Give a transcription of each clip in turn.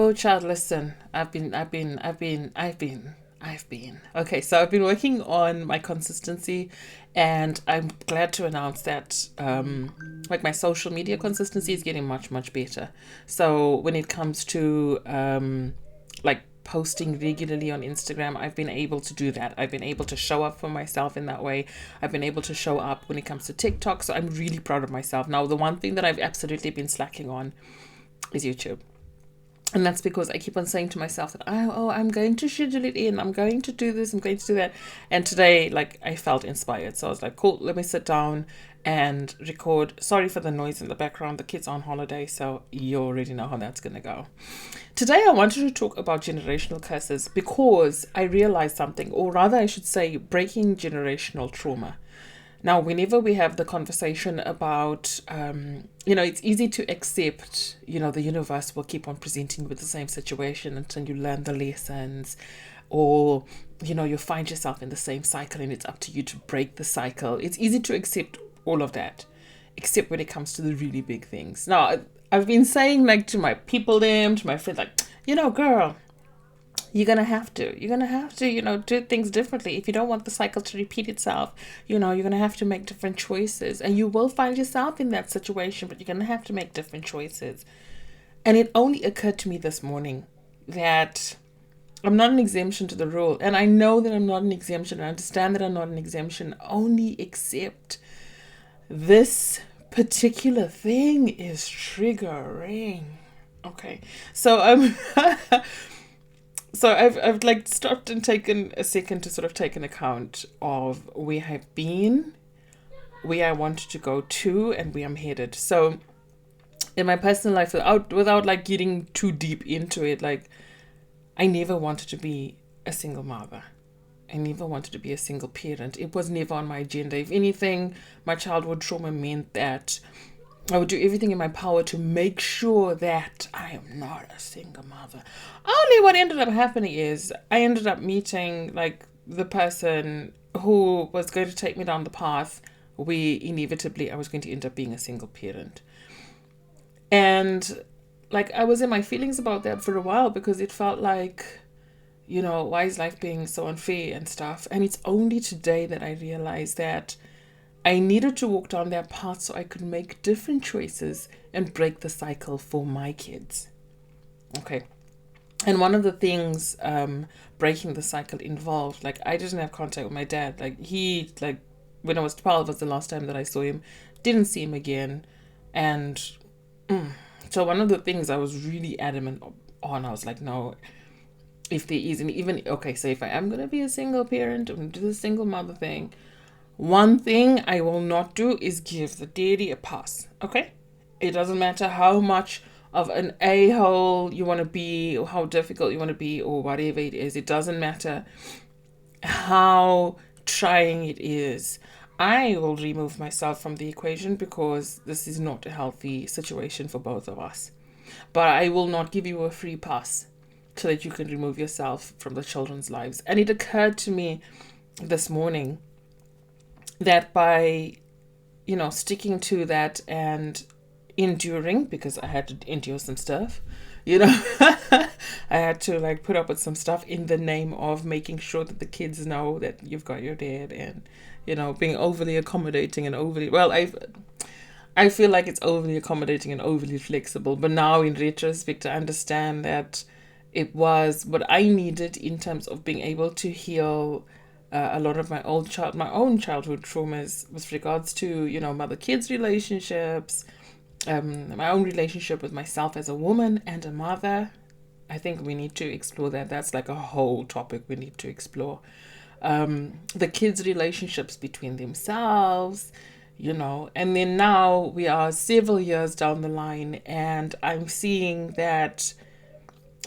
Oh, child, listen. Okay, so I've been working on my consistency, and I'm glad to announce that, like my social media consistency is getting much, much better. So when it comes to, like posting regularly on Instagram, I've been able to do that. I've been able to show up for myself in that way. I've been able to show up when it comes to TikTok. So I'm really proud of myself. Now, the one thing that I've absolutely been slacking on is YouTube. And that's because I keep on saying to myself that, I'm going to schedule it in. I'm going to do this. I'm going to do that. And today, like, I felt inspired. So I was like, cool, let me sit down and record. Sorry for the noise in the background. The kids are on holiday, so you already know how that's going to go. Today, I wanted to talk about generational curses because I realized something, or rather, I should say, breaking generational trauma. Now, whenever we have the conversation about, it's easy to accept, the universe will keep on presenting you with the same situation until you learn the lessons, or, you find yourself in the same cycle and it's up to you to break the cycle. It's easy to accept all of that, except when it comes to the really big things. Now, I've been saying, like, to my people, to my friends, like, girl, you're gonna have to do things differently if you don't want the cycle to repeat itself. You're gonna have to make different choices, and you will find yourself in that situation, but you're gonna have to make different choices. And it only occurred to me this morning that I'm not an exemption to the rule, and I know that I'm not an exemption. I understand that I'm not an exemption, only except this particular thing is triggering. Okay, so so I've like stopped and taken a second to sort of take an account of where I've been, where I wanted to go to, and where I'm headed. So in my personal life, without like getting too deep into it, like, I never wanted to be a single mother. I never wanted to be a single parent. It was never on my agenda. If anything, my childhood trauma meant that I would do everything in my power to make sure that I am not a single mother. Only what ended up happening is I ended up meeting, like, the person who was going to take me down the path where inevitably I was going to end up being a single parent. And, like, I was in my feelings about that for a while because it felt like, why is life being so unfair and stuff? And it's only today that I realized that I needed to walk down that path so I could make different choices and break the cycle for my kids. Okay. And one of the things breaking the cycle involved, like, I didn't have contact with my dad. Like, when I was 12 was the last time that I saw him. Didn't see him again. And so one of the things I was really adamant on, I was like, no, if there isn't even, okay, so if I am going to be a single parent, I'm going to do the single mother thing. One thing I will not do is give the daddy a pass, okay? It doesn't matter how much of an a-hole you want to be, or how difficult you want to be, or whatever it is. It doesn't matter how trying it is. I will remove myself from the equation because this is not a healthy situation for both of us. But I will not give you a free pass so that you can remove yourself from the children's lives. And it occurred to me this morning that by, sticking to that and enduring, because I had to endure some stuff, I had to, like, put up with some stuff in the name of making sure that the kids know that you've got your dad, and, being overly accommodating and I feel like it's overly accommodating and overly flexible. But now in retrospect, I understand that it was what I needed in terms of being able to heal a lot of my own childhood traumas with regards to, mother-kids relationships, my own relationship with myself as a woman and a mother. I think we need to explore that. That's like a whole topic we need to explore. The kids' relationships between themselves, and then now we are several years down the line and I'm seeing that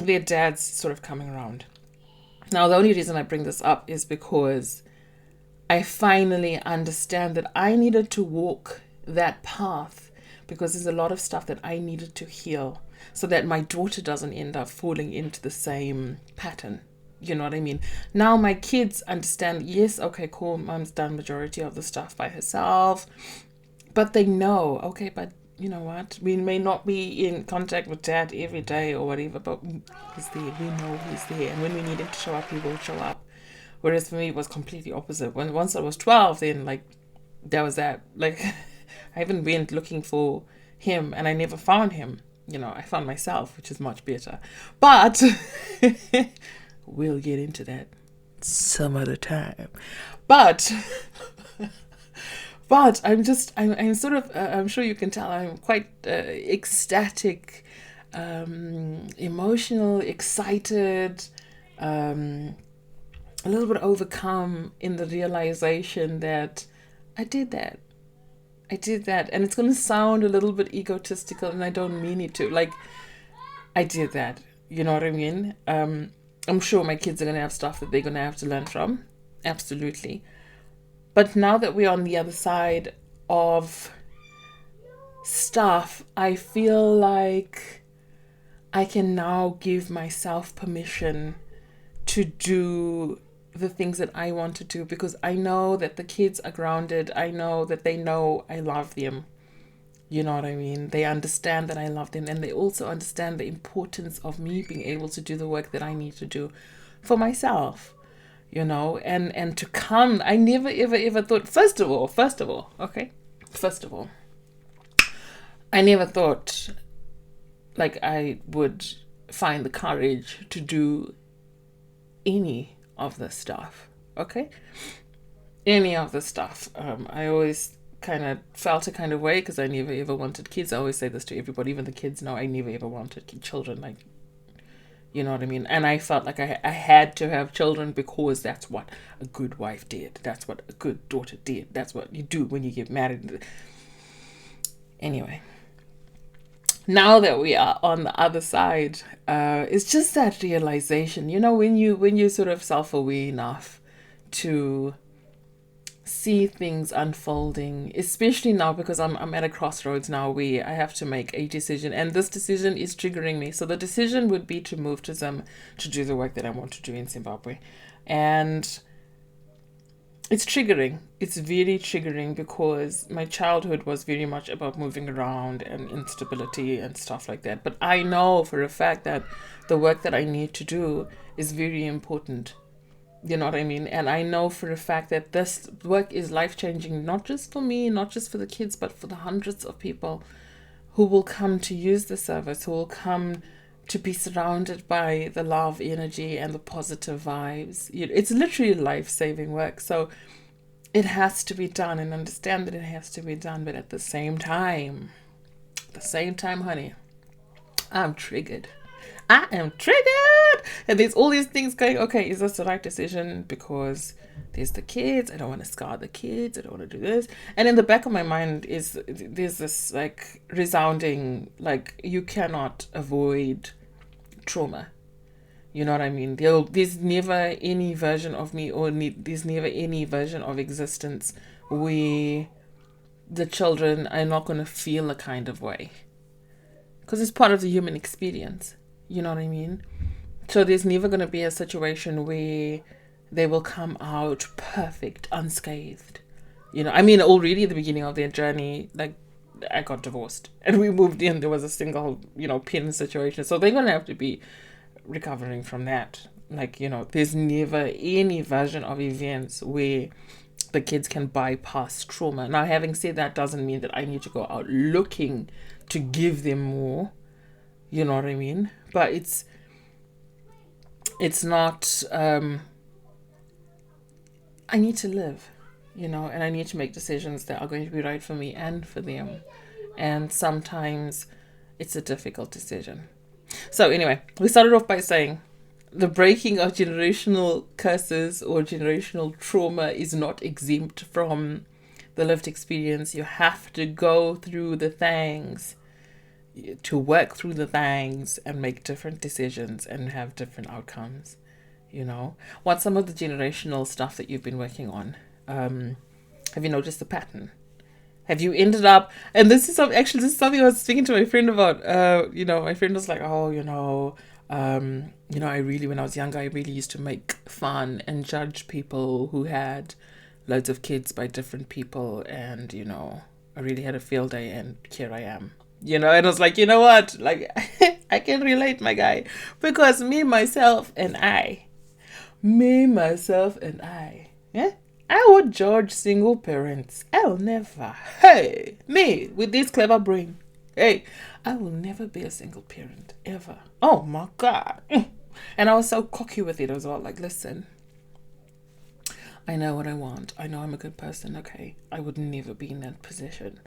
their dad's sort of coming around. Now, the only reason I bring this up is because I finally understand that I needed to walk that path because there's a lot of stuff that I needed to heal so that my daughter doesn't end up falling into the same pattern. You know what I mean? Now my kids understand, yes, okay, cool, mom's done majority of the stuff by herself. But they know, okay, but you know what? We may not be in contact with dad every day or whatever, but he's there. We know he's there. And when we need him to show up, he will show up. Whereas for me, it was completely opposite. Once I was 12, then like, that was that. Like, I haven't been looking for him and I never found him. You know, I found myself, which is much better. But we'll get into that some other time. But I'm sort of, I'm sure you can tell, I'm quite ecstatic, emotional, excited, a little bit overcome in the realization that I did that. And it's going to sound a little bit egotistical, and I don't mean it to. Like, I did that. You know what I mean? I'm sure my kids are going to have stuff that they're going to have to learn from. Absolutely. But now that we're on the other side of stuff, I feel like I can now give myself permission to do the things that I want to do, because I know that the kids are grounded. I know that they know I love them. You know what I mean? They understand that I love them, and they also understand the importance of me being able to do the work that I need to do for myself. You know, and to come, I never ever thought, first of all, I never thought like I would find the courage to do any of this stuff. Okay, any of this stuff. I always kind of felt a kind of way because I never ever wanted kids. I always say this to everybody, even the kids know I never ever wanted children. Like, you know what I mean? And I felt like I had to have children because that's what a good wife did. That's what a good daughter did. That's what you do when you get married. Anyway, now that we are on the other side, it's just that realization. You know, when you sort of self-aware enough to see things unfolding, especially now because I'm at a crossroads now where I have to make a decision, and this decision is triggering me. So the decision would be to move to Zim to do the work that I want to do in Zimbabwe, and it's triggering. It's very triggering because my childhood was very much about moving around and instability and stuff like that. But I know for a fact that the work that I need to do is very important. You know what I mean? And I know for a fact that this work is life-changing, not just for me, not just for the kids, but for the hundreds of people who will come to use the service, who will come to be surrounded by the love energy and the positive vibes. It's literally life-saving work. So it has to be done, and understand that it has to be done. But at the same time, honey, I'm triggered. I am triggered. And there's all these things going, okay, is this the right decision? Because there's the kids. I don't want to scar the kids. I don't want to do this. And in the back of my mind there's this like resounding, like, you cannot avoid trauma. You know what I mean? There's never any version of me, or there's never any version of existence where the children are not going to feel a kind of way. Because it's part of the human experience. You know what I mean? So there's never going to be a situation where they will come out perfect, unscathed. You know, I mean, already at the beginning of their journey, like, I got divorced and we moved in. There was a single, pin situation. So they're going to have to be recovering from that. Like, there's never any version of events where the kids can bypass trauma. Now, having said that, doesn't mean that I need to go out looking to give them more. You know what I mean? But it's not, I need to live, and I need to make decisions that are going to be right for me and for them. And sometimes it's a difficult decision. So anyway, we started off by saying the breaking of generational curses or generational trauma is not exempt from the lived experience. You have to go through the things, to work through the things and make different decisions and have different outcomes. What's some of the generational stuff that you've been working on? Have you noticed the pattern? Have you ended up, and this is something I was speaking to my friend about. My friend was like, when I was younger, I really used to make fun and judge people who had loads of kids by different people, and I really had a field day, and here I am. You know, and I was like, you know what? Like, I can relate, my guy. Because me, myself, and I, yeah? I would judge single parents. I'll never. Hey, me, with this clever brain. Hey, I will never be a single parent, ever. Oh, my God. And I was so cocky with it as well. Like, listen, I know what I want. I know I'm a good person. Okay. I would never be in that position.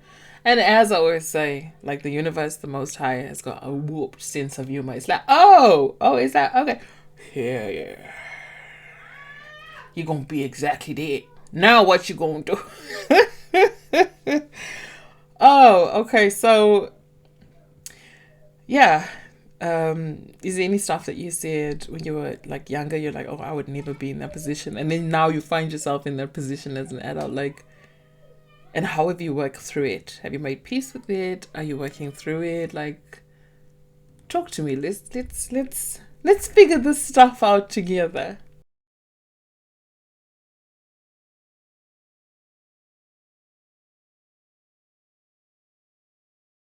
And as I always say, like the universe, the Most High, has got a warped sense of humor. It's like, oh, is that okay? Yeah. You're gonna be exactly that. Now what you gonna do? Oh, okay. So, yeah. Is there any stuff that you said when you were like younger? You're like, oh, I would never be in that position, and then now you find yourself in that position as an adult. Like, and how have you worked through it? Have you made peace with it? Are you working through it? Like, talk to me. Let's figure this stuff out together.